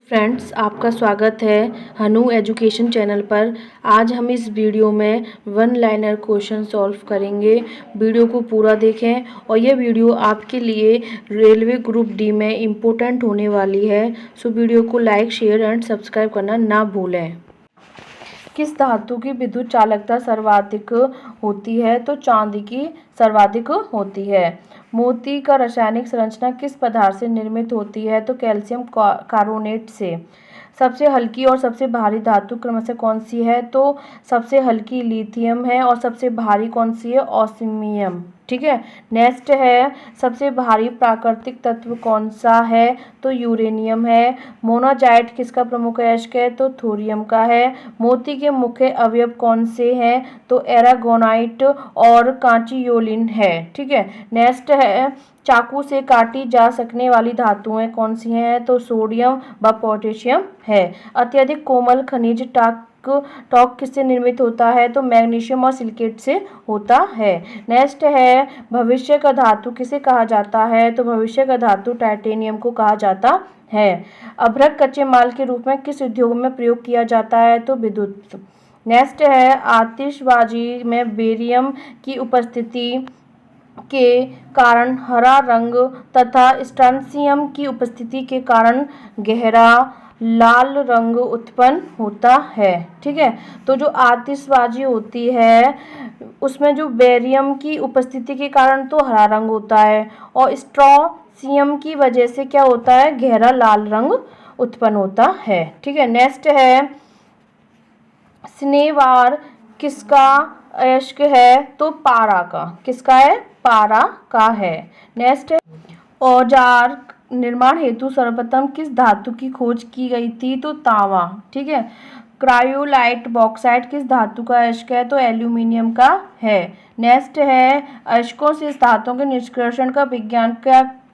Friends, आपका स्वागत है हनु एजुकेशन चैनल पर। आज हम इस वीडियो में वन लाइनर क्वेश्चन सॉल्व करेंगे। वीडियो को पूरा देखें और ये वीडियो आपके लिए रेलवे ग्रुप डी में इम्पोर्टेंट होने वाली है। सो वीडियो को लाइक, शेयर एंड सब्सक्राइब करना ना भूलें। किस धातु की विद्युत चालकता सर्वाधिक होती है? तो चांदी की सर्वाधिक होती है। मोती का रासायनिक संरचना किस पदार्थ से निर्मित होती है? तो कैल्शियम कार्बोनेट से। सबसे हल्की और सबसे भारी धातु क्रमशः कौन सी है? तो सबसे हल्की लिथियम है और सबसे भारी कौन सी है? ऑस्मियम। ठीक है। नेक्स्ट है, सबसे भारी प्राकृतिक तत्व कौन सा है? तो यूरेनियम है। मोनाजाइट किसका प्रमुख अयस्क है? तो थोरियम का है। मोती के मुख्य अवयव कौन से हैं? तो एरागोनाइट और कांचियोलिन है। ठीक है। नेक्स्ट है, चाकू से काटी जा सकने वाली धातुएं कौन सी हैं? तो सोडियम व पोटेशियम है। अत्यधिक कोमल खनिज टॉक किससे निर्मित होता है? तो मैग्नीशियम और सिलिकेट से होता है। नेक्स्ट है, भविष्य का धातु किसे कहा जाता है? तो भविष्य का धातु टाइटेनियम को कहा जाता है। अभ्रक कच्चे माल के रूप में किस उद्योग में प्रयोग किया जाता है? तो विद्युत। नेक्स्ट है, आतिशबाजी में बेरियम की उपस्थिति के कारण हरा रंग तथा स्ट्रोंशियम की उपस्थिति के कारण गहरा लाल रंग उत्पन्न होता है। ठीक है। तो जो आतिशबाजी होती है उसमें जो बेरियम की उपस्थिति के कारण तो हरा रंग होता है और स्ट्रोंशियम की वजह से क्या होता है? गहरा लाल रंग उत्पन्न होता है। ठीक है। नेक्स्ट है, स्नेवार किसका अयस्क है? तो पारा का। किसका है? पारा का है। नेक्स्ट है, औजार निर्माण हेतु सर्वप्रथम किस धातु की खोज की गई थी? तो तांबा। ठीक है। क्रायोलाइट बॉक्साइट किस धातु का अयस्क है? तो एल्यूमिनियम का है। नेक्स्ट है, अयस्कों से इस धातुओं के निष्कर्षण का विज्ञान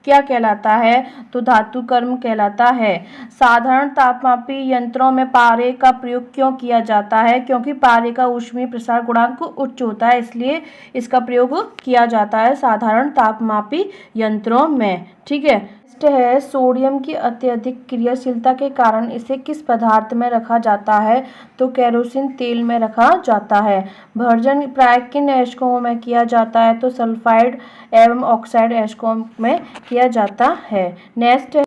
क्या कहलाता है? तो धातु कर्म कहलाता है। साधारण तापमापी यंत्रों में पारे का प्रयोग क्यों किया जाता है? क्योंकि पारे का ऊष्मीय प्रसार गुणांक उच्च होता है, इसलिए इसका प्रयोग किया जाता है साधारण तापमापी यंत्रों में। ठीक है। नेक्स्ट है, सोडियम की अत्यधिक क्रियाशीलता के कारण इसे किस पदार्थ में रखा जाता है? तो केरोसिन तेल में रखा जाता है। भर्जन प्राय किन अयस्कों में किया जाता है? तो सल्फाइड एवं ऑक्साइड अयस्कों में किया जाता है। नेक्स्ट है,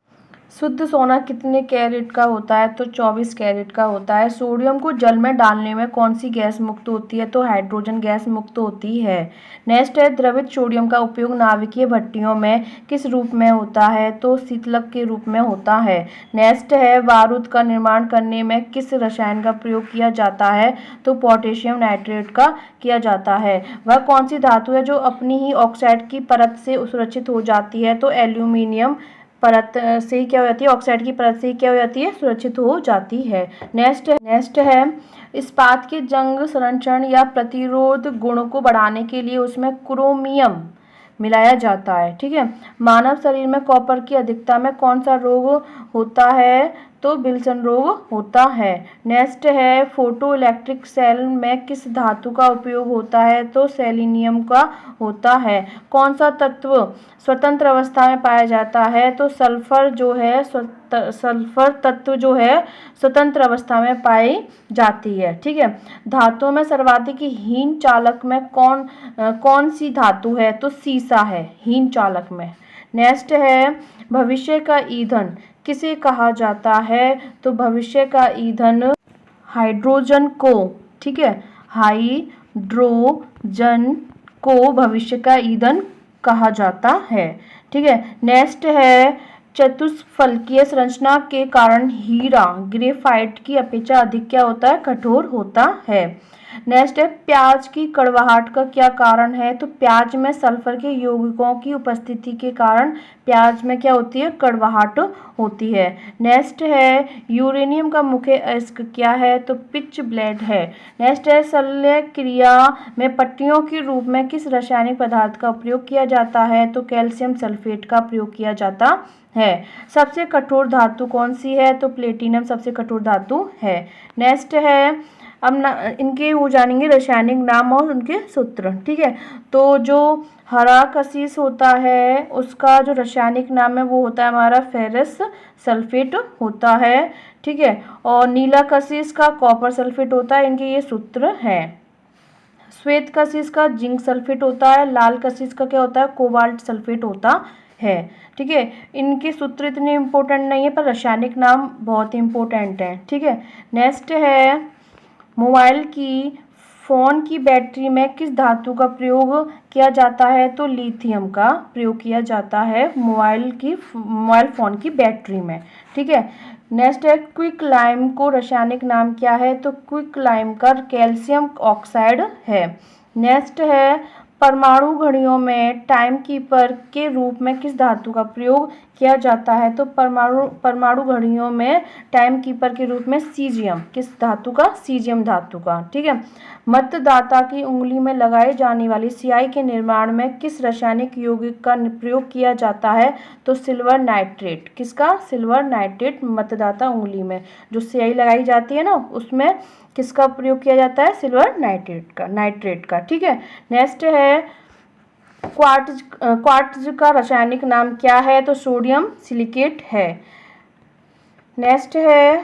शुद्ध सोना कितने कैरेट का होता है? तो 24 कैरेट का होता है। सोडियम को जल में डालने में कौन सी गैस मुक्त होती है? तो हाइड्रोजन गैस मुक्त होती है। नेक्स्ट है, द्रवित सोडियम का उपयोग नाभिकीय भट्टियों में किस रूप में होता है? तो शीतलक के रूप में होता है। नेक्स्ट है, बारूद का निर्माण करने में किस रसायन का प्रयोग किया जाता है? तो पोटेशियम नाइट्रेट का किया जाता है। वह कौन सी धातु है जो अपनी ही ऑक्साइड की परत से सुरक्षित हो जाती है? तो एल्यूमिनियम परत से क्या हो जाती है? ऑक्साइड की परत से क्या हो जाती है? सुरक्षित हो जाती है। नेक्स्ट है, इस्पात के जंग संरक्षण या प्रतिरोध गुण को बढ़ाने के लिए उसमें क्रोमियम मिलाया जाता है। ठीक है। मानव शरीर में कॉपर की अधिकता में कौन सा रोग होता है? तो विल्सन रोग होता है। नेक्स्ट है, फोटो इलेक्ट्रिक सेल में किस धातु का उपयोग होता है? तो सेलेनियम का होता है। कौन सा तत्व स्वतंत्र अवस्था में पाया जाता है? तो सल्फर जो है सल्फर तत्व जो है स्वतंत्र अवस्था में पाई जाती है। ठीक है। धातुओं में सर्वाधिक हीन चालक में कौन सी धातु है? तो सीसा है हीन चालक में। नेक्स्ट है, भविष्य का ईंधन किसे कहा जाता है? तो भविष्य का ईंधन हाइड्रोजन को। ठीक है। हाइड्रोजन को भविष्य का ईंधन कहा जाता है। ठीक है। नेक्स्ट है, चतुष्फलकीय संरचना के कारण हीरा ग्रेफाइट की अपेक्षा अधिक क्या होता है? कठोर होता है। नेक्स्ट है, प्याज की कड़वाहट का क्या कारण है? तो प्याज में सल्फर के यौगिकों की उपस्थिति के कारण प्याज में क्या होती है? कड़वाहट होती है। नेक्स्ट है, यूरेनियम का मुख्य अयस्क क्या है? तो पिच ब्लेड है। नेक्स्ट है, शल्य क्रिया में पट्टियों के रूप में किस रासायनिक पदार्थ का प्रयोग किया जाता है? तो कैल्शियम सल्फेट का प्रयोग किया जाता है। सबसे कठोर धातु कौन सी है? तो प्लेटिनम सबसे कठोर धातु है। नेक्स्ट है, अब ना इनके वो जानेंगे रासायनिक नाम और उनके सूत्र। ठीक है, तो जो हरा कशिश होता है उसका जो रासायनिक नाम है वो होता है हमारा फेरस सल्फेट होता है। ठीक है, और नीला कशिश का कॉपर सल्फेट होता है। इनके ये सूत्र हैं। श्वेत कशिश का जिंक सल्फेट होता है। लाल कशिश का क्या होता है, कोबाल्ट सल्फेट होता है। ठीक है, इनके सूत्र इतने इम्पोर्टेंट नहीं है पर रासायनिक नाम बहुत इम्पोर्टेंट है। ठीक है, नेक्स्ट है मोबाइल की फ़ोन की बैटरी में किस धातु का प्रयोग किया जाता है, तो लिथियम का प्रयोग किया जाता है मोबाइल फ़ोन की बैटरी में। ठीक है, नेक्स्ट है क्विक लाइम को रासायनिक नाम क्या है, तो क्विक लाइम का कैल्शियम ऑक्साइड है। नेक्स्ट है परमाणु घड़ियों में टाइम कीपर के रूप में किस धातु का प्रयोग किया जाता है, तो परमाणु घड़ियों में टाइम कीपर के रूप में सीजियम, किस धातु का, सीजियम धातु का। ठीक है, मतदाता की उंगली में लगाई जाने वाली स्याही के निर्माण में किस रासायनिक यौगिक का प्रयोग किया जाता है, तो सिल्वर नाइट्रेट। किसका, सिल्वर नाइट्रेट। मतदाता उंगली में जो स्याही लगाई जाती है ना उसमें किसका प्रयोग किया जाता है, सिल्वर नाइट्रेट का। ठीक है, नेक्स्ट है क्वार्ट्ज का रासायनिक नाम क्या है, तो सोडियम सिलिकेट है। नेक्स्ट है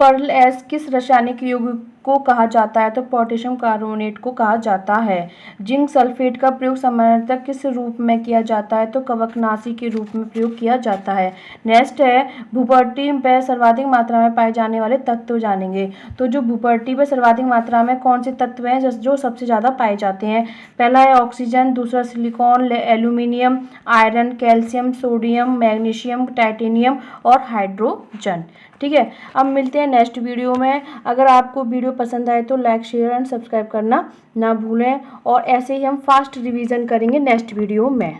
पर्ल एस किस रासायनिक यौगिक को कहा जाता है, तो पोटेशियम कार्बोनेट को कहा जाता है। जिंक सल्फेट का प्रयोग सामान्यतः किस रूप में किया जाता है, तो कवकनाशी के रूप में प्रयोग किया जाता है। नेक्स्ट है भूपट्टी पर सर्वाधिक मात्रा में पाए जाने वाले तत्व जानेंगे। तो जो भूपट्टी पर सर्वाधिक मात्रा में कौन से तत्व हैं जो सबसे ज़्यादा पाए जाते हैं, पहला है ऑक्सीजन, दूसरा silicon, aluminium, iron, calcium, sodium, magnesium, titanium और हाइड्रोजन। ठीक है, अब मिलते हैं नेक्स्ट वीडियो में। अगर आपको वीडियो पसंद आए तो लाइक, शेयर एंड सब्सक्राइब करना ना भूलें, और ऐसे ही हम फास्ट रिवीजन करेंगे नेक्स्ट वीडियो में।